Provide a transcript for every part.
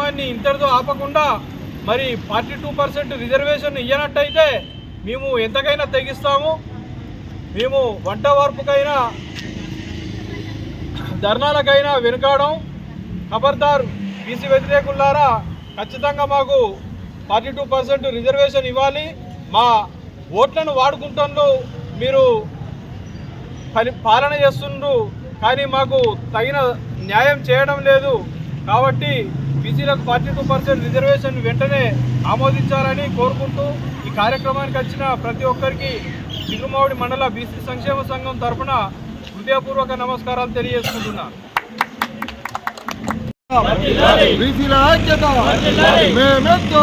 కార్యక్రమాన్ని ఇంతటితో ఆపకుండా మరి 42% రిజర్వేషన్ ఇయ్యనట్టయితే మేము ఎంతకైనా తెగిస్తాము. మేము వంట వార్పుకైనా ధర్నాలకైనా వెనుకాడం. ఖబర్దార్ బీసీ వ్యతిరేకులారా, ఖచ్చితంగా మాకు 42% రిజర్వేషన్ ఇవ్వాలి. మా ఓట్లను వాడుకుంటున్నారు, మీరు పాలన చేస్తుండ్రు, కానీ మాకు తగిన న్యాయం చేయడం లేదు. కాబట్టి బీసీలకు 42% రిజర్వేషన్ వెంటనే ఆమోదించాలని కోరుకుంటూ ఈ కార్యక్రమానికి వచ్చిన ప్రతి ఒక్కరికి చిగురుమావిడి మండల బీసీ సంక్షేమ సంఘం తరఫున హృదయపూర్వక నమస్కారాలు తెలియజేసుకుంటున్నాను. బీసీల ఐక్యత మేమెంతో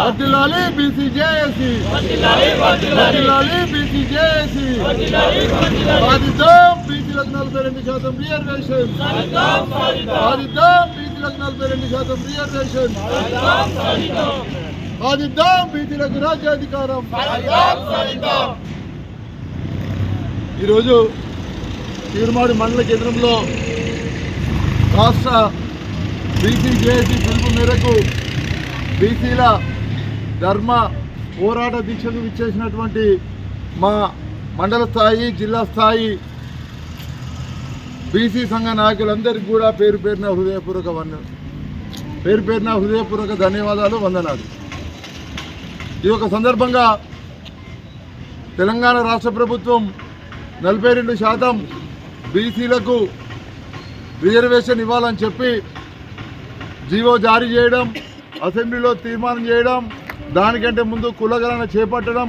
వర్ధిల్లాలి బీసీ జేఏసీ, వర్ధిల్లాలి బీసీ జేఏసీ. సాధిద్దాం బీసీలకు 42% రిజర్వేషన్, సాధిద్దాం బీసీలకు 42% రిజర్వేషన్, సాధిద్దాం బీసీలకు రాజ్యాధికారం. ఈరోజు చిగురుమావిడి మండల కేంద్రంలో రాష్ట్ర బీసీ జేఏసీ పిలుపు మేరకు బీసీల ధర్మ పోరాట దీక్షకు ఇచ్చేసినటువంటి మా మండల స్థాయి, జిల్లా స్థాయి బీసీ సంఘ నాయకులందరికీ కూడా పేరు పేరున హృదయపూర్వక ధన్యవాదాలు, వందనాలు. ఈ యొక్క సందర్భంగా తెలంగాణ రాష్ట్ర ప్రభుత్వం 42% బీసీలకు రిజర్వేషన్ ఇవ్వాలని చెప్పి జీవో జారీ చేయడం, అసెంబ్లీలో తీర్మానం చేయడం, దానికంటే ముందు కులగణన చేపట్టడం,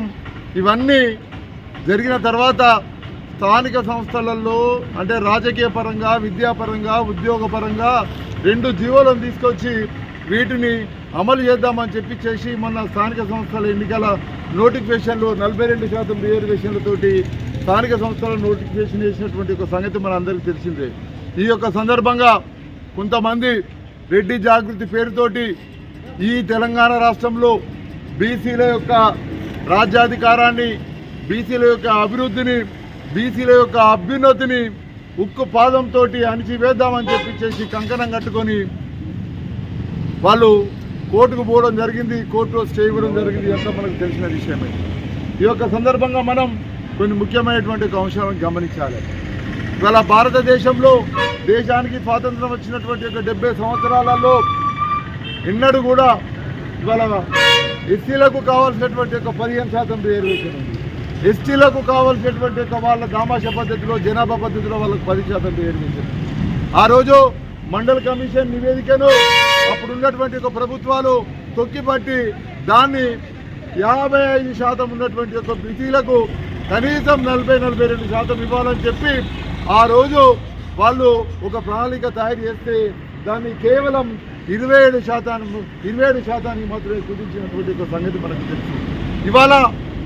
ఇవన్నీ జరిగిన తర్వాత స్థానిక సంస్థలలో అంటే రాజకీయ పరంగా, విద్యాపరంగా, ఉద్యోగపరంగా 2 జీవోలను తీసుకొచ్చి వీటిని అమలు చేద్దామని చేసి మొన్న స్థానిక సంస్థల ఎన్నికల నోటిఫికేషన్లు 42% రిజర్వేషన్లతోటి స్థానిక సంస్థల నోటిఫికేషన్ చేసినటువంటి ఒక సంగతి మన అందరికీ తెలిసిందే. ఈ యొక్క సందర్భంగా కొంతమంది రెడ్డి జాగృతి పేరుతోటి ఈ తెలంగాణ రాష్ట్రంలో బీసీల యొక్క రాజ్యాధికారాన్ని, బీసీల యొక్క అభివృద్ధిని, బీసీల యొక్క అభ్యున్నతిని ఉక్కు పాదంతో అణిచివేద్దామని చెప్పి కంకణం కట్టుకొని వాళ్ళు కోర్టుకు పోవడం జరిగింది, కోర్టులో స్టే ఇవ్వడం జరిగింది. అంతా మనకు తెలిసిన విషయమే. ఈ యొక్క సందర్భంగా మనం కొన్ని ముఖ్యమైనటువంటి అంశాలను గమనించాలి. ఇవాళ భారతదేశంలో దేశానికి స్వాతంత్రం వచ్చినటువంటి 70 సంవత్సరాలలో ఎన్నడూ కూడా ఇవాళ ఎస్సీలకు కావాల్సినటువంటి 15% రిజర్వేషన్ ఉంది. ఎస్టీలకు కావాల్సినటువంటి వాళ్ళ దామాష పద్ధతిలో, జనాభా పద్ధతిలో వాళ్ళకు 10% రిజర్వేషన్. ఆ రోజు మండల్ కమిషన్ నివేదికను అప్పుడున్నటువంటి ప్రభుత్వాలు తొక్కిపట్టి దాన్ని 55% ఉన్నటువంటి బీసీలకు కనీసం 40-42% ఇవ్వాలని చెప్పి ఆ రోజు వాళ్ళు ఒక ప్రణాళిక తయారు చేస్తే దాన్ని కేవలం 27% మాత్రమే కుదించినటువంటి ఒక సంగతి మనకు తెలుసు. ఇవాళ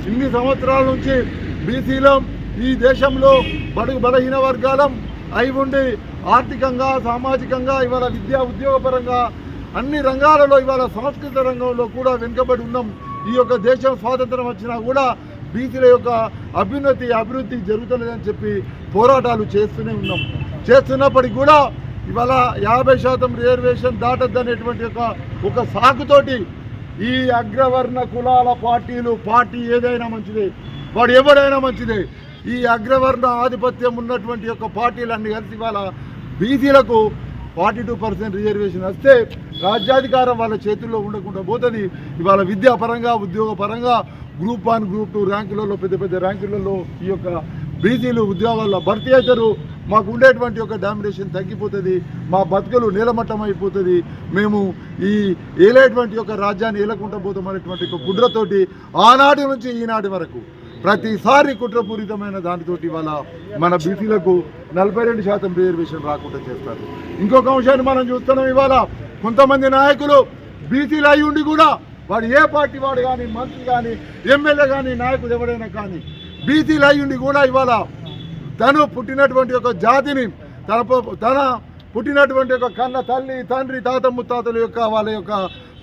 ఇన్ని సంవత్సరాల నుంచి బీసీలం ఈ దేశంలో బలహీన వర్గాలం అయి ఉండి ఆర్థికంగా, సామాజికంగా, ఇవాళ విద్యా ఉద్యోగపరంగా అన్ని రంగాలలో, ఇవాళ సాంస్కృతిక రంగంలో కూడా వెనుకబడి ఉన్నాం. ఈ యొక్క దేశం స్వాతంత్రం వచ్చినా కూడా బీసీల యొక్క అభివృద్ధి జరుగుతలేదని చెప్పి పోరాటాలు చేస్తున్నప్పటికీ కూడా ఇవాళ 50% రిజర్వేషన్ దాటద్దనేటువంటి ఒక సాకుతోటి ఈ అగ్రవర్ణ కులాల పార్టీ ఏదైనా మంచిదే, వాడు ఎవడైనా మంచిదే, ఈ అగ్రవర్ణ ఆధిపత్యం ఉన్నటువంటి పార్టీలన్నీ కలిసి ఇవాళ బీసీలకు 42% రిజర్వేషన్ వస్తే రాజ్యాధికారం వాళ్ళ చేతుల్లో ఉండకుండా పోతుంది. ఇవాళ విద్యాపరంగా, ఉద్యోగపరంగా గ్రూప్ 1, గ్రూప్ 2 ర్యాంకులలో, పెద్ద ర్యాంకులలో ఈ యొక్క బీసీలు ఉద్యోగాల్లో భర్తీ అవుతారు. మాకు ఉండేటువంటి డామినేషన్ తగ్గిపోతుంది, మా బతుకులు నీలమట్టం అయిపోతుంది, మేము ఈ ఏలేటువంటి రాజ్యాన్ని ఏలకుండా పోతామనేటువంటి కుట్రతోటి ఆనాటి నుంచి ఈనాటి వరకు ప్రతిసారి కుట్రపూరితమైన దానితోటి ఇవాళ మన బీసీలకు 42% రిజర్వేషన్ రాకుండా చేస్తారు. ఇంకొక అంశాన్ని మనం చూస్తున్నాం. ఇవాళ కొంతమంది నాయకులు బీసీలు అయి ఉండి కూడా వాడు ఏ పార్టీ వాడు కానీ, మంత్రి కానీ, ఎమ్మెల్యే కానీ, నాయకుడు ఎవడైనా కానీ బీసీలు అయి ఉండి కూడా ఇవాళ తను పుట్టినటువంటి జాతిని, తన పుట్టినటువంటి కన్న తల్లి, తండ్రి, తాత ముత్తాతల వాళ్ళ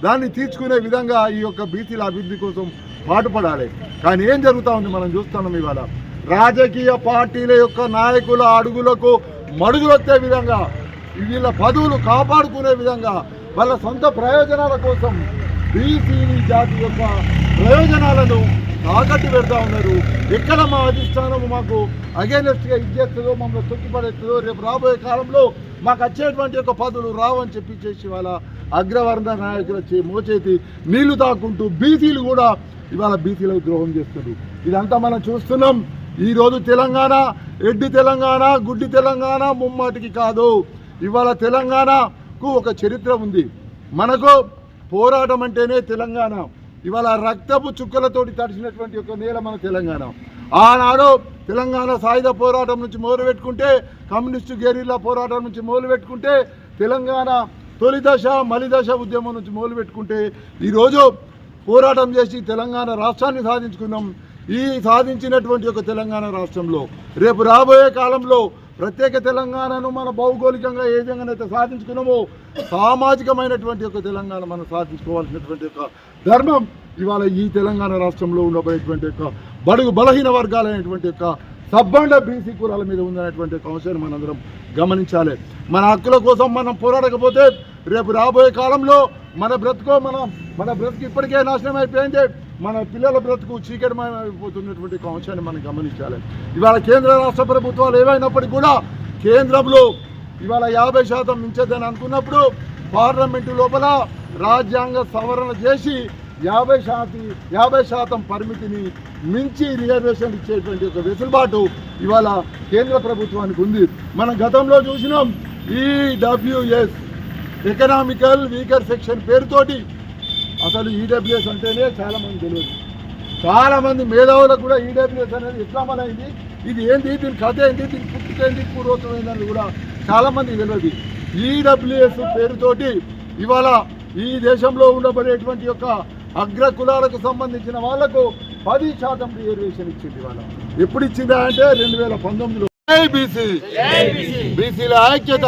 దాన్ని తీర్చుకునే విధంగా ఈ బీసీల అభివృద్ధి కోసం పాటుపడాలి. కానీ ఏం జరుగుతూ ఉంది మనం చూస్తున్నాం. ఇవాళ రాజకీయ పార్టీల నాయకుల అడుగులకు మడుగులొచ్చే విధంగా వీళ్ళ పదవులు కాపాడుకునే విధంగా వాళ్ళ సొంత ప్రయోజనాల కోసం బీసీ జాతి యొక్క ప్రయోజనాలను తాకట్టు పెడతా ఉన్నారు. ఎక్కడ మా అధిష్టానం మాకు అగైనెస్ట్గా ఇచ్చేస్తుందో, మమ్మల్ని తొక్కిపడేస్తుందో, రేపు రాబోయే కాలంలో మాకు వచ్చేటువంటి యొక్క పదవులు రావని చెప్పి వాళ్ళ అగ్రవర్ణ నాయకుల మోచేతి నీళ్లు తాకుంటూ బీసీలు కూడా ఇవాళ బీసీలకు ద్రోహం చేస్తున్నారు. ఇదంతా మనం చూస్తున్నాం. ఈరోజు తెలంగాణ ఎడ్డి తెలంగాణ, గుడ్డి తెలంగాణ ముమ్మాటికి కాదు. ఇవాళ తెలంగాణకు ఒక చరిత్ర ఉంది. మనకు పోరాటం అంటేనే తెలంగాణ. ఇవాళ రక్తపు చుక్కలతోటి తడిచినటువంటి ఒక నేల మన తెలంగాణ. ఆనాడు తెలంగాణ సాయుధ పోరాటం నుంచి మొదలు పెట్టుకుంటే, కమ్యూనిస్టు గెరిల్లా పోరాటం నుంచి మొదలు పెట్టుకుంటే, తెలంగాణ తొలి దశ మలి దశ ఉద్యమం నుంచి మొదలు పెట్టుకుంటే ఈరోజు పోరాటం చేసి తెలంగాణ రాష్ట్రాన్ని సాధించుకున్నాం. ఈ సాధించినటువంటి ఒక తెలంగాణ రాష్ట్రంలో రేపు రాబోయే కాలంలో ప్రత్యేక తెలంగాణను మన భౌగోళికంగా ఏ విధంగానైతే సాధించుకున్నామో సామాజికమైనటువంటి ఒక తెలంగాణ మనం సాధించుకోవాల్సినటువంటి ఒక ధర్మం ఇవాళ ఈ తెలంగాణ రాష్ట్రంలో ఉండబడేటువంటి యొక్క బడుగు బలహీన వర్గాలైనటువంటి యొక్క సబ్బండ బీసీ కులాల మీద ఉందనేటువంటి ఒక అంశాన్ని మనందరం గమనించాలి. మన హక్కుల కోసం మనం పోరాడకపోతే రేపు రాబోయే కాలంలో మన బ్రతుకు ఇప్పటికే నాశనం అయిపోయింది. మన పిల్లల బ్రతుకు చీకటిమయమైపోతున్నటువంటి అంశాన్ని మనం గమనించాలి. ఇవాళ కేంద్ర రాష్ట్ర ప్రభుత్వాలు ఏవైనప్పటికీ కూడా కేంద్రంలో ఇవాళ 50% మించదని అనుకున్నప్పుడు పార్లమెంటు లోపల రాజ్యాంగ సవరణ చేసి 50% పరిమితిని మించి రిజర్వేషన్ ఇచ్చేటువంటి ఒక వెసులుబాటు ఇవాళ కేంద్ర ప్రభుత్వానికి ఉంది. మనం గతంలో చూసినాం ఈడబ్ల్యూఎస్ ఎకనామికల్ వీకర్ సెక్షన్ పేరుతోటి. అసలు ఈడబ్ల్యూఎస్ అంటేనే చాలామంది తెలియదు. చాలామంది మేధావులకు కూడా ఈడబ్ల్యూఎస్ అనేది ఎట్లా అమలైంది, ఇది ఏంటి, దీని కథ ఏంటి, దీని పుట్టుకేంటి, పూర్వోత్తరం ఏంటని కూడా చాలామంది తెలియదు. ఈడబ్ల్యూఎస్ పేరుతోటి ఇవాళ ఈ దేశంలో ఉండబడేటువంటి యొక్క అగ్ర కులాలకు సంబంధించిన వాళ్లకు 10% రిజర్వేషన్ ఇచ్చింది. ఇవాళ ఎప్పుడు ఇచ్చిందా అంటే 2019లో. బీసీల ఐక్యత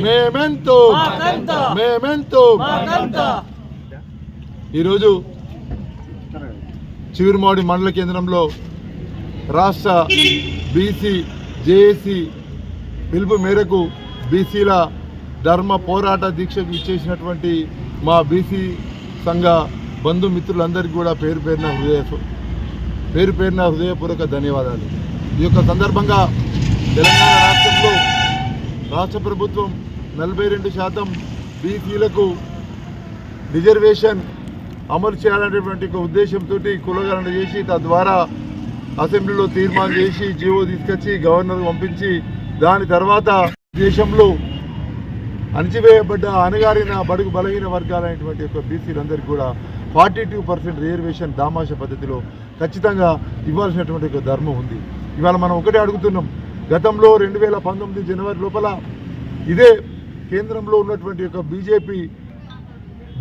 మేమెంతో. ఈరోజు చిగురుమాడి మండల కేంద్రంలో రాష్ట్ర బీసీ జేఏసీ పిలుపు మేరకు బీసీల ధర్మ పోరాట దీక్షకు ఇచ్చేసినటువంటి మా బీసీ సంఘ బంధుమిత్రులందరికీ కూడా పేరు పేరున హృదయపూర్వక ధన్యవాదాలు. ఈ యొక్క సందర్భంగా తెలంగాణ రాష్ట్రంలో రాష్ట్ర ప్రభుత్వం 42% బీసీలకు రిజర్వేషన్ అమలు చేయాలనేటువంటి ఒక ఉద్దేశంతో కులగణన చేసి తద్వారా అసెంబ్లీలో తీర్మానం చేసి జీవో తీసుకొచ్చి గవర్నర్ పంపించి దాని తర్వాత దేశంలో అణచివేయబడ్డ అణగారిన బడుగు బలహీన వర్గాలైనటువంటి యొక్క బీసీలందరికీ కూడా 42% రిజర్వేషన్ దామాష పద్ధతిలో ఖచ్చితంగా ఇవ్వాల్సినటువంటి ఒక ధర్మం ఉంది. ఇవాళ మనం ఒకటే అడుగుతున్నాం. గతంలో 2019 జనవరి లోపల ఇదే కేంద్రంలో ఉన్నటువంటి యొక్క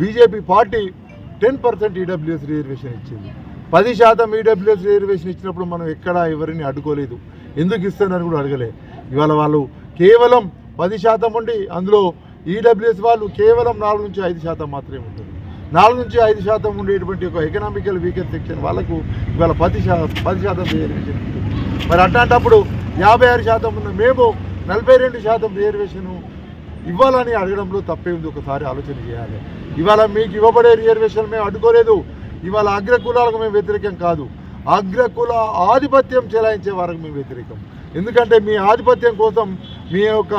బీజేపీ పార్టీ 10% ఈడబ్ల్యూఎస్ రిజర్వేషన్ ఇచ్చింది. 10% ఈడబ్ల్యూఎస్ రిజర్వేషన్ ఇచ్చినప్పుడు మనం ఎక్కడా ఎవరిని అడ్డుకోలేదు. ఎందుకు ఇస్తారని కూడా అడగలే. ఇవాళ వాళ్ళు కేవలం 10% ఉండి అందులో ఈడబ్ల్యూఎస్ వాళ్ళు కేవలం 4 నుంచి 5% మాత్రమే ఉంటుంది. 4 నుంచి 5% ఉండేటువంటి ఒక ఎకనామికల్ వీకర్ సెక్షన్ వాళ్ళకు ఇవాళ 10% రిజర్వేషన్ ఉంటుంది. మరి అట్లాంటప్పుడు 56% ఉన్న మేము 42% రిజర్వేషన్ ఇవ్వాలని అడగడంలో తప్పే ఉంది. ఒకసారి ఆలోచన చేయాలి. ఇవాళ మీకు ఇవ్వబడే రిజర్వేషన్ మేము అడ్డుకోలేదు. ఇవాళ అగ్రకులాలకు మేము వ్యతిరేకం కాదు. అగ్రకుల ఆధిపత్యం చెలాయించే వారికి మేము వ్యతిరేకం. ఎందుకంటే మీ ఆధిపత్యం కోసం మీ యొక్క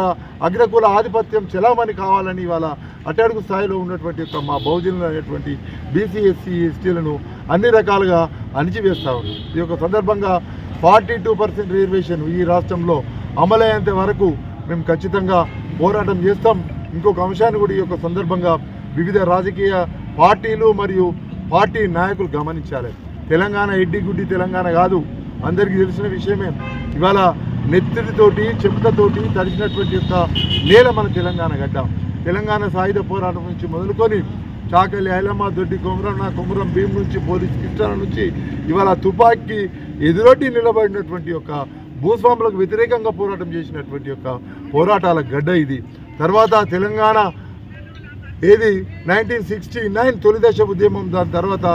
అగ్రకుల ఆధిపత్యం చెలామణి కావాలని ఇవాళ అట్టడుగు స్థాయిలో ఉన్నటువంటి యొక్క మా బహుజనులు అనేటువంటి బీసీ ఎస్సీ ఎస్టీలను అన్ని రకాలుగా అణిచివేస్తూ ఉంది. ఈ యొక్క సందర్భంగా 42% రిజర్వేషన్ ఈ రాష్ట్రంలో అమలయ్యేంత వరకు మేము ఖచ్చితంగా పోరాటం చేస్తాం. ఇంకొక అంశాన్ని కూడా ఈ యొక్క సందర్భంగా వివిధ రాజకీయ పార్టీలు మరియు పార్టీ నాయకులు గమనించాలి. తెలంగాణ ఎడ్డిగుడ్డి తెలంగాణ కాదు, అందరికీ తెలిసిన విషయమే. ఇవాళ నెత్తితోటి చెమటతోటి తడిసినటువంటి యొక్క నేల మన తెలంగాణ గడ్డ. తెలంగాణ సాయుధ పోరాటం నుంచి మొదలుకొని చాకలి ఐలమ్మ దొడ్డి కొమరం భీం నుంచి పోలీస్ కృష్ణ నుంచి ఇవాళ తుపాకీ ఎదురొడ్డి నిలబడినటువంటి యొక్క భూస్వాములకు వ్యతిరేకంగా పోరాటం చేసినటువంటి యొక్క పోరాటాల గడ్డ ఇది. తర్వాత తెలంగాణ 1969 తొలి దశ ఉద్యమం, దాని తర్వాత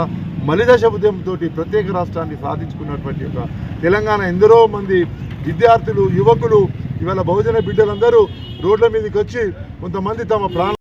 మలిదశ ఉద్యమంతో ప్రత్యేక రాష్ట్రాన్ని సాధించుకున్నటువంటి యొక్క తెలంగాణ ఎందరో మంది విద్యార్థులు యువకులు ఇవాళ బహుజన బిడ్డలందరూ రోడ్ల మీదకి వచ్చి కొంతమంది తమ ప్రాణ